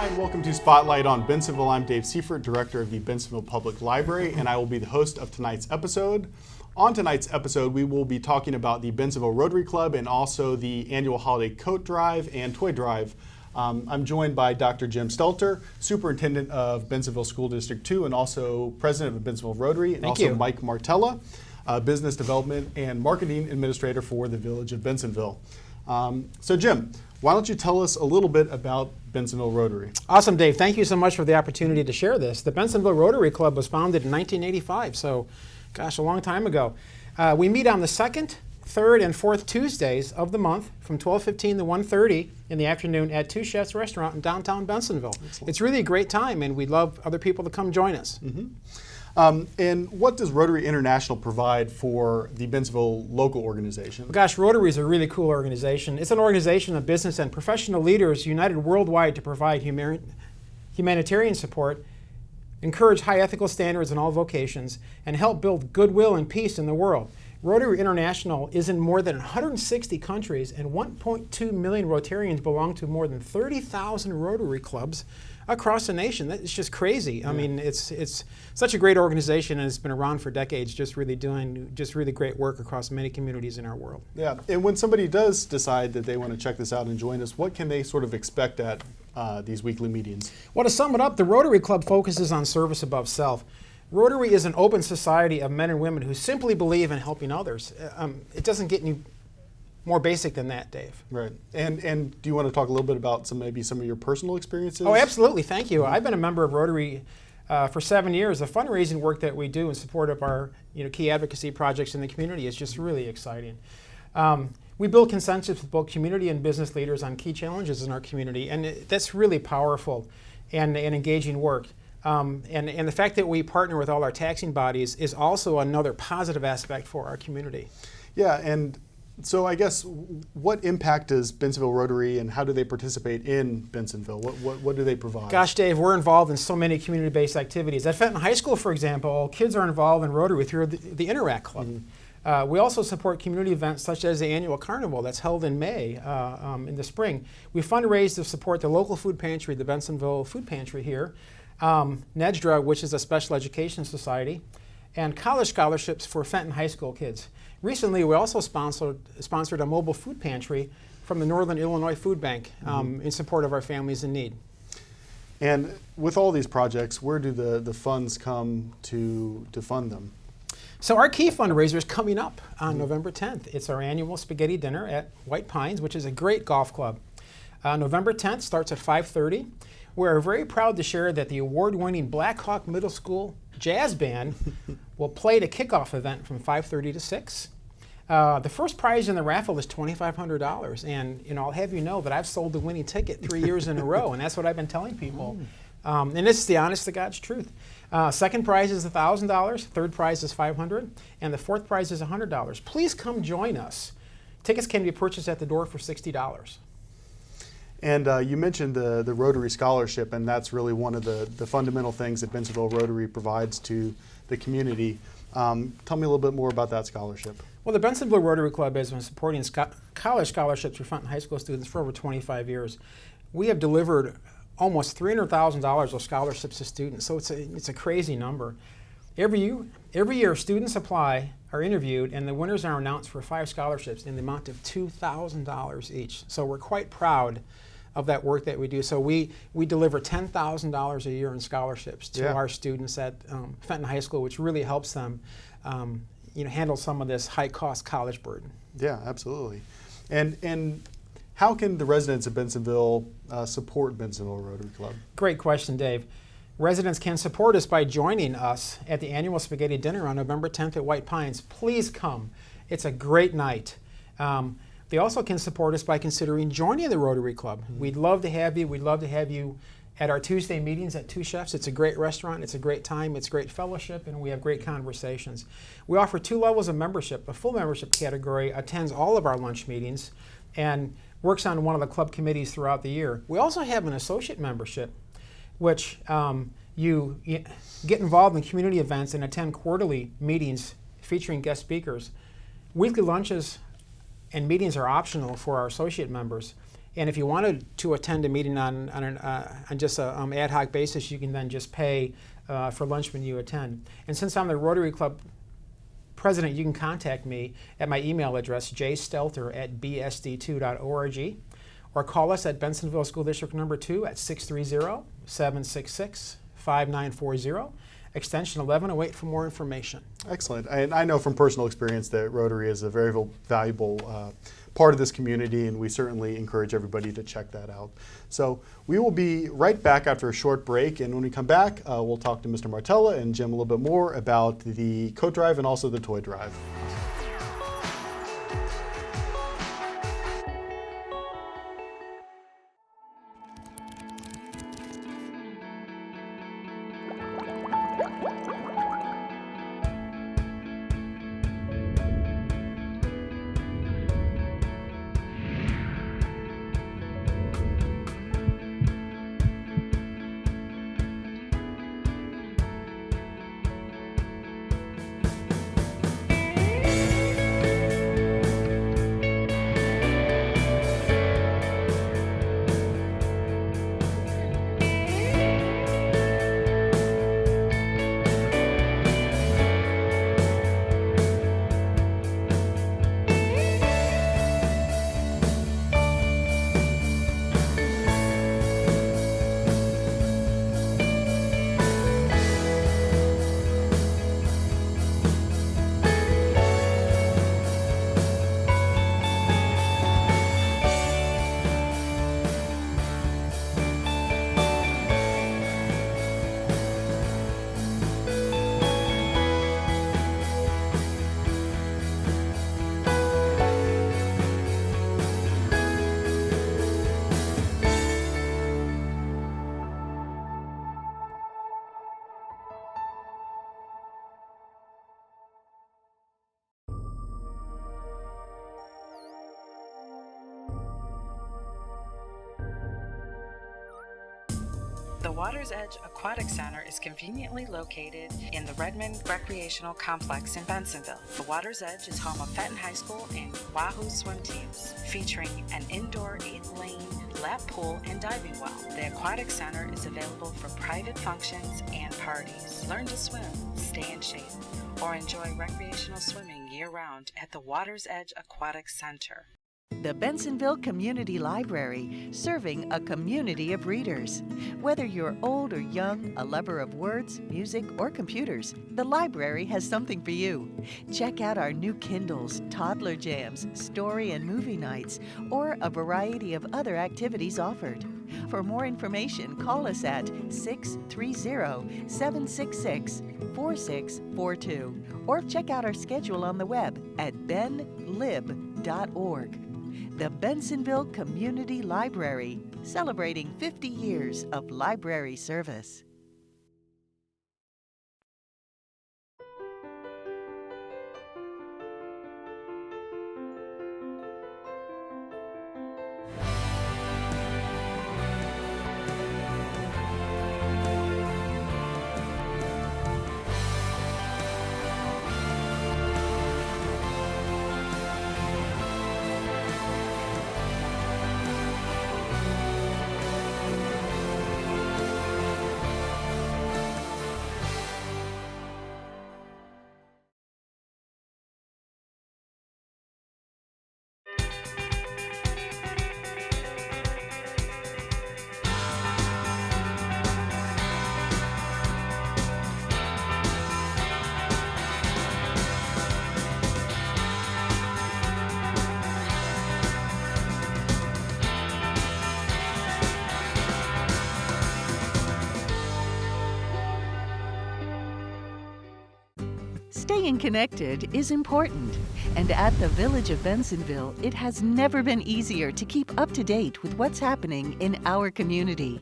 and welcome to Spotlight on Bensenville. I'm Dave Seifert, Director of the Bensenville Public Library, and I will be the host of tonight's episode. On tonight's episode, we will be talking about the Bensenville Rotary Club and also the annual holiday coat drive and toy drive. I'm joined by Dr. Jim Stelter, Superintendent of Bensenville School District 2 and also President of Bensenville Rotary, and Thank also you. Mike Martella, Business Development and Marketing Administrator for the Village of Bensenville. So Jim, why don't you tell us a little bit about Bensenville Rotary? Awesome, Dave. Thank you so much for the opportunity to share this. The Bensenville Rotary Club was founded in 1985, so gosh, a long time ago. We meet on the second, third, and fourth Tuesdays of the month from 12:15 to 1:30 in the afternoon at Two Chefs Restaurant in downtown Bensenville. Excellent. It's really a great time, and we'd love other people to come join us. Mm-hmm. And what does Rotary International provide for the Bensenville local organization? Gosh, Rotary is a really cool organization. It's an organization of business and professional leaders united worldwide to provide humanitarian support, encourage high ethical standards in all vocations, and help build goodwill and peace in the world. Rotary International is in more than 160 countries, and 1.2 million Rotarians belong to more than 30,000 Rotary clubs across the nation. It's just crazy. I mean, it's such a great organization, and it's been around for decades, just really doing really great work across many communities in our world. Yeah, and when somebody does decide that they want to check this out and join us, what can they sort of expect at these weekly meetings? Well, to sum it up, the Rotary Club focuses on service above self. Rotary is an open society of men and women who simply believe in helping others. It doesn't get any more basic than that, Dave. Right. And do you want to talk a little bit about maybe some of your personal experiences? Oh, absolutely. Thank you. I've been a member of Rotary for 7 years. The fundraising work that we do in support of our key advocacy projects in the community is just really exciting. We build consensus with both community and business leaders on key challenges in our community, and that's really powerful and engaging work. And the fact that we partner with all our taxing bodies is also another positive aspect for our community. Yeah, and so I guess what impact does Bensenville Rotary and how do they participate in Bensenville? What do they provide? Gosh, Dave, we're involved in so many community-based activities. At Fenton High School, for example, kids are involved in Rotary through the Interact Club. Mm-hmm. We also support community events such as the annual carnival that's held in May in the spring. We fundraise to support the local food pantry, the Bensenville Food Pantry here, NEDSDRA, which is a special education society, and college scholarships for Fenton High School kids. Recently, we also sponsored a mobile food pantry from the Northern Illinois Food Bank in support of our families in need. And with all these projects, where do the funds come to fund them? So our key fundraiser is coming up on November 10th. It's our annual spaghetti dinner at White Pines, which is a great golf club. November 10th starts at 5:30. We're very proud to share that the award-winning Black Hawk Middle School Jazz Band will play the kickoff event from 5:30 to 6. The first prize in the raffle is $2,500, and I'll have you know that I've sold the winning ticket 3 years in a row, and that's what I've been telling people. And this is the honest to God's truth. Second prize is $1,000, third prize is $500, and the fourth prize is $100. Please come join us. Tickets can be purchased at the door for $60. And you mentioned the Rotary Scholarship, and that's really one of the fundamental things that Bensenville Rotary provides to the community. Tell me a little bit more about that scholarship. Well, the Bensenville Rotary Club has been supporting college scholarships for Fenton High School students for over 25 years. We have delivered almost $300,000 of scholarships to students, so it's a crazy number. Every year, students apply, are interviewed, and the winners are announced for 5 scholarships in the amount of $2,000 each. So we're quite proud of that work that we do. So we deliver $10,000 a year in scholarships to our students at Fenton High School, which really helps them handle some of this high-cost college burden. Yeah, absolutely. And how can the residents of Bensenville support Bensenville Rotary Club? Great question, Dave. Residents can support us by joining us at the annual spaghetti dinner on November 10th at White Pines. Please come. It's a great night. They also can support us by considering joining the Rotary Club. We'd love to have you. We'd love to have you at our Tuesday meetings at Two Chefs. It's a great restaurant. It's a great time. It's great fellowship, and we have great conversations. We offer 2 levels of membership. A full membership category attends all of our lunch meetings and works on one of the club committees throughout the year. We also have an associate membership, which you get involved in community events and attend quarterly meetings featuring guest speakers. Weekly lunches and meetings are optional for our associate members, And if you wanted to attend a meeting on just an ad hoc basis, you can then just pay for lunch when you attend. And since I'm the Rotary Club president, you can contact me at my email address, jstelter@bsd2.org, or call us at Bensenville School District number 2 at 630-766-5940, extension 1108 for more information. Excellent. And I know from personal experience that Rotary is a very valuable part of this community, and we certainly encourage everybody to check that out. So we will be right back after a short break, and when we come back, we'll talk to Mr. Martella and Jim a little bit more about the coat drive and also the toy drive. The Water's Edge Aquatic Center is conveniently located in the Redmond Recreational Complex in Bensenville. The Water's Edge is home of Fenton High School and Wahoo swim teams, featuring an indoor 8-lane lap pool and diving well. The Aquatic Center is available for private functions and parties. Learn to swim, stay in shape, or enjoy recreational swimming year-round at the Water's Edge Aquatic Center. The Bensenville Community Library, serving a community of readers. Whether you're old or young, a lover of words, music, or computers, the library has something for you. Check out our new Kindles, toddler jams, story and movie nights, or a variety of other activities offered. For more information, call us at 630-766-4642 or check out our schedule on the web at benlib.org. The Bensenville Community Library, celebrating 50 years of library service. Staying connected is important, and at the Village of Bensenville, it has never been easier to keep up to date with what's happening in our community.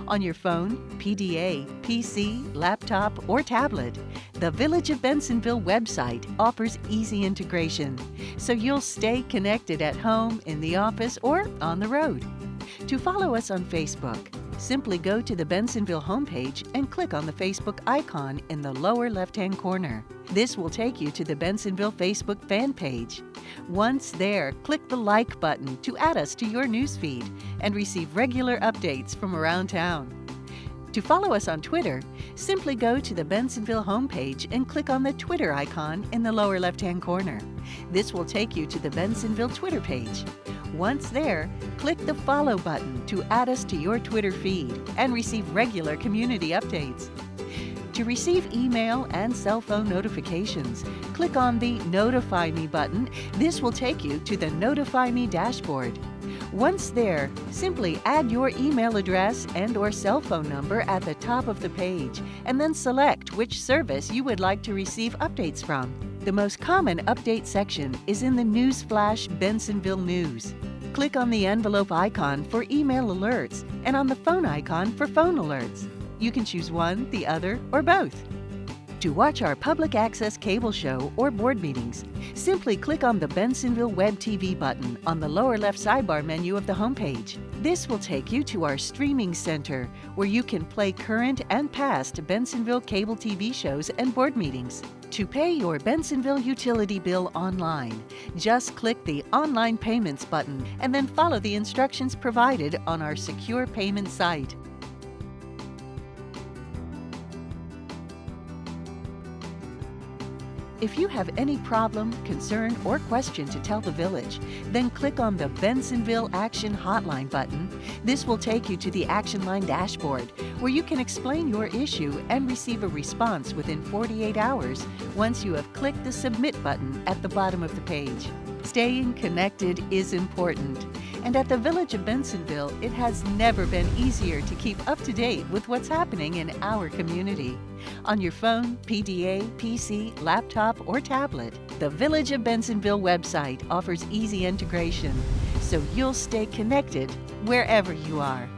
On your phone, PDA, PC, laptop, or tablet, the Village of Bensenville website offers easy integration, so you'll stay connected at home, in the office, or on the road. To follow us on Facebook, Simply go to the Bensenville homepage and click on the Facebook icon in the lower left-hand corner. This will take you to the Bensenville Facebook fan page. Once there, click the like button to add us to your newsfeed and receive regular updates from around town. To follow us on Twitter, simply go to the Bensenville homepage and click on the Twitter icon in the lower left-hand corner. This will take you to the Bensenville Twitter page. Once there, click the follow button to add us to your Twitter feed and receive regular community updates. To receive email and cell phone notifications, click on the Notify Me button. This will take you to the Notify Me dashboard. Once there, simply add your email address and/or cell phone number at the top of the page, and then select which service you would like to receive updates from. The most common update section is in the Newsflash Bensenville News. Click on the envelope icon for email alerts and on the phone icon for phone alerts. You can choose one, the other, or both. To watch our public access cable show or board meetings, simply click on the Bensenville Web TV button on the lower left sidebar menu of the homepage. This will take you to our streaming center, where you can play current and past Bensenville cable TV shows and board meetings. To pay your Bensenville utility bill online, just click the Online Payments button and then follow the instructions provided on our secure payment site. If you have any problem, concern, or question to tell the village, then click on the Bensenville Action Hotline button. This will take you to the Action Line dashboard, where you can explain your issue and receive a response within 48 hours once you have clicked the Submit button at the bottom of the page. Staying connected is important, and at the Village of Bensenville, it has never been easier to keep up to date with what's happening in our community. On your phone, PDA, PC, laptop, or tablet, the Village of Bensenville website offers easy integration, so you'll stay connected wherever you are.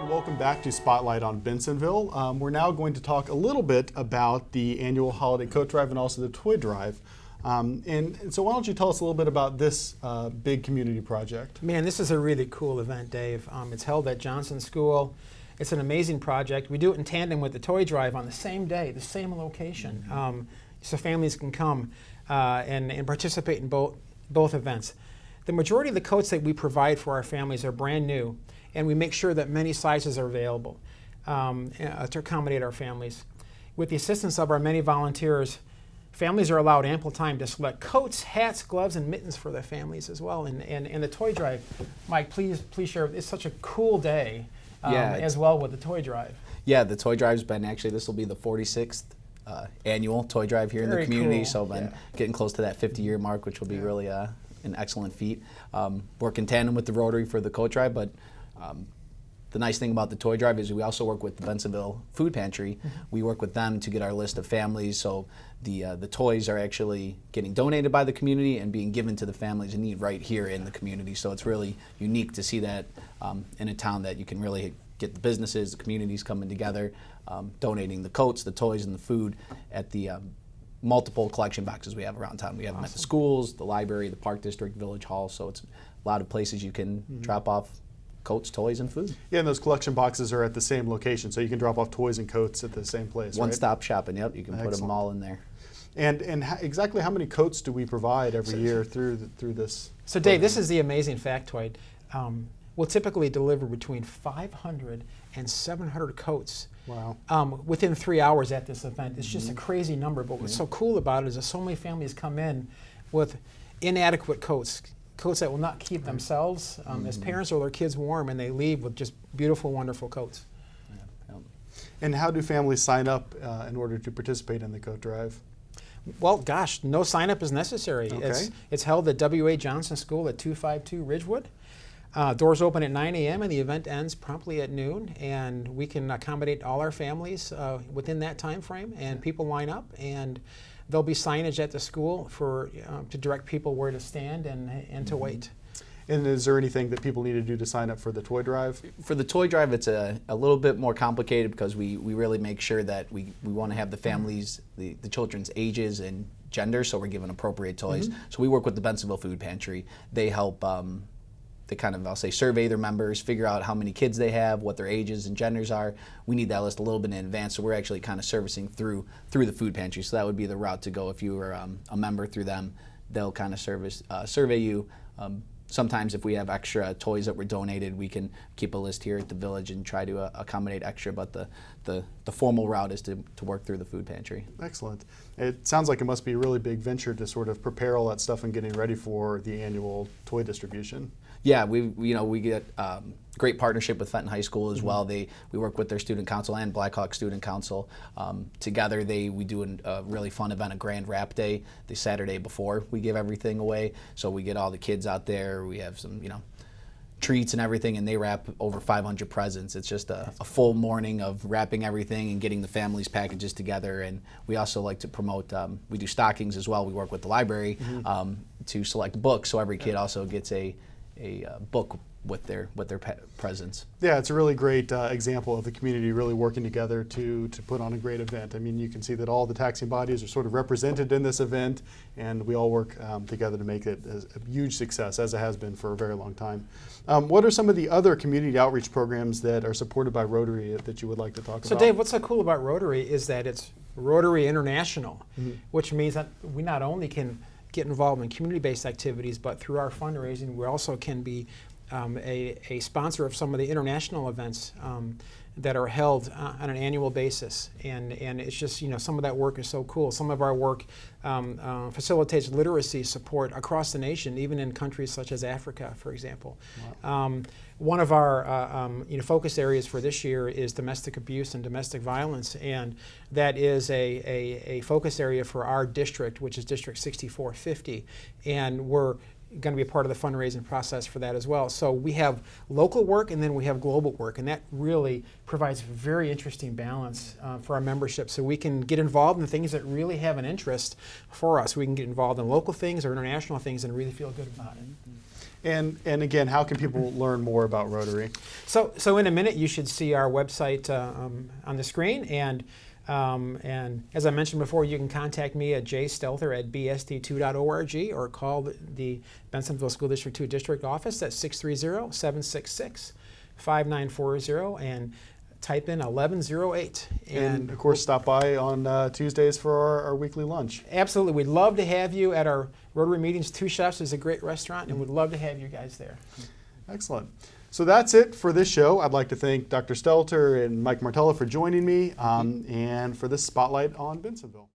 Welcome back to Spotlight on Bensenville. We're now going to talk a little bit about the annual holiday coat drive and also the toy drive. And so why don't you tell us a little bit about this big community project? Man, this is a really cool event, Dave. It's held at Johnson School. It's an amazing project. We do it in tandem with the toy drive on the same day, the same location, so families can come and participate in both events. The majority of the coats that we provide for our families are brand new, and we make sure that many sizes are available to accommodate our families. With the assistance of our many volunteers, families are allowed ample time to select coats, hats, gloves, and mittens for their families as well. And the toy drive, Mike, please share. It's such a cool day as well with the toy drive. Yeah, the toy drive's been this will be the 46th annual toy drive here in the community. Cool. So been getting close to that 50-year mark, which will be really an excellent feat. Work in tandem with the Rotary for the coat drive, but the nice thing about the toy drive is we also work with the Bensenville Food Pantry. We work with them to get our list of families, so the toys are actually getting donated by the community and being given to the families in need right here in the community. So it's really unique to see that in a town that you can really get the businesses, the communities coming together, donating the coats, the toys, and the food at the multiple collection boxes we have around town. We have them at the schools, the library, the park district, village hall, so it's a lot of places you can drop off coats, toys, and food. Yeah, and those collection boxes are at the same location, so you can drop off toys and coats at the same place. One-stop shopping. Yep, you can put them all in there. And exactly how many coats do we provide every year through this? So Dave, this is the amazing factoid. We'll typically deliver between 500 and 700 coats. Wow. Within 3 hours at this event. It's just a crazy number, but what's so cool about it is that so many families come in with inadequate coats that will not keep themselves as parents or their kids warm, and they leave with just beautiful, wonderful coats. And how do families sign up in order to participate in the coat drive? Well, gosh, no sign up is necessary. Okay. It's held at W.A. Johnson School at 252 Ridgewood. Doors open at 9 a.m. and the event ends promptly at noon, and we can accommodate all our families within that time frame, and people line up, and there'll be signage at the school for to direct people where to stand and to wait. And is there anything that people need to do to sign up for the toy drive? For the toy drive, it's a little bit more complicated because we really make sure that we want to have the families, the children's ages and gender, so we're giving appropriate toys. So we work with the Bensenville Food Pantry. They help, they kind of, I'll say, survey their members, figure out how many kids they have, what their ages and genders are. We need that list a little bit in advance, so we're actually kind of servicing through the food pantry. So that would be the route to go if you were a member through them. They'll kind of survey you. Sometimes if we have extra toys that were donated, we can keep a list here at the village and try to accommodate extra, but the formal route is to work through the food pantry. Excellent. It sounds like it must be a really big venture to sort of prepare all that stuff and getting ready for the annual toy distribution. Yeah, we get great partnership with Fenton High School as well. We work with their student council and Blackhawk Student Council. Together we do a really fun event, a Grand Rap Day, the Saturday before we give everything away. So we get all the kids out there. We have some treats and everything, and they wrap over 500 presents. It's just a full morning of wrapping everything and getting the families' packages together. And we also like to promote, we do stockings as well. We work with the library to select books, so every kid also gets a book with their presents. Yeah, it's a really great example of the community really working together to put on a great event. I mean, you can see that all the taxing bodies are sort of represented in this event, and we all work together to make it a huge success, as it has been for a very long time. What are some of the other community outreach programs that are supported by Rotary that you would like to talk about? So Dave, what's so cool about Rotary is that it's Rotary International, which means that we not only can get involved in community-based activities, but through our fundraising, we also can be a sponsor of some of the international events that are held on an annual basis. And it's just, some of that work is so cool. Some of our work facilitates literacy support across the nation, even in countries such as Africa, for example. Wow. One of our focus areas for this year is domestic abuse and domestic violence, and that is a focus area for our district, which is District 6450, and we're going to be a part of the fundraising process for that as well. So we have local work and then we have global work, and that really provides a very interesting balance for our membership, so we can get involved in things that really have an interest for us. We can get involved in local things or international things and really feel good about it. And again, how can people learn more about Rotary? So in a minute you should see our website on the screen, and as I mentioned before, you can contact me at jstelter@bsd2.org or call the Bensenville School District 2 District Office at 630-766-5940 and type in 1108. And of course, stop by on Tuesdays for our weekly lunch. Absolutely. We'd love to have you at our Rotary meetings. Two Chefs is a great restaurant, and we'd love to have you guys there. Excellent. So that's it for this show. I'd like to thank Dr. Stelter and Mike Martella for joining me and for this spotlight on Bensenville.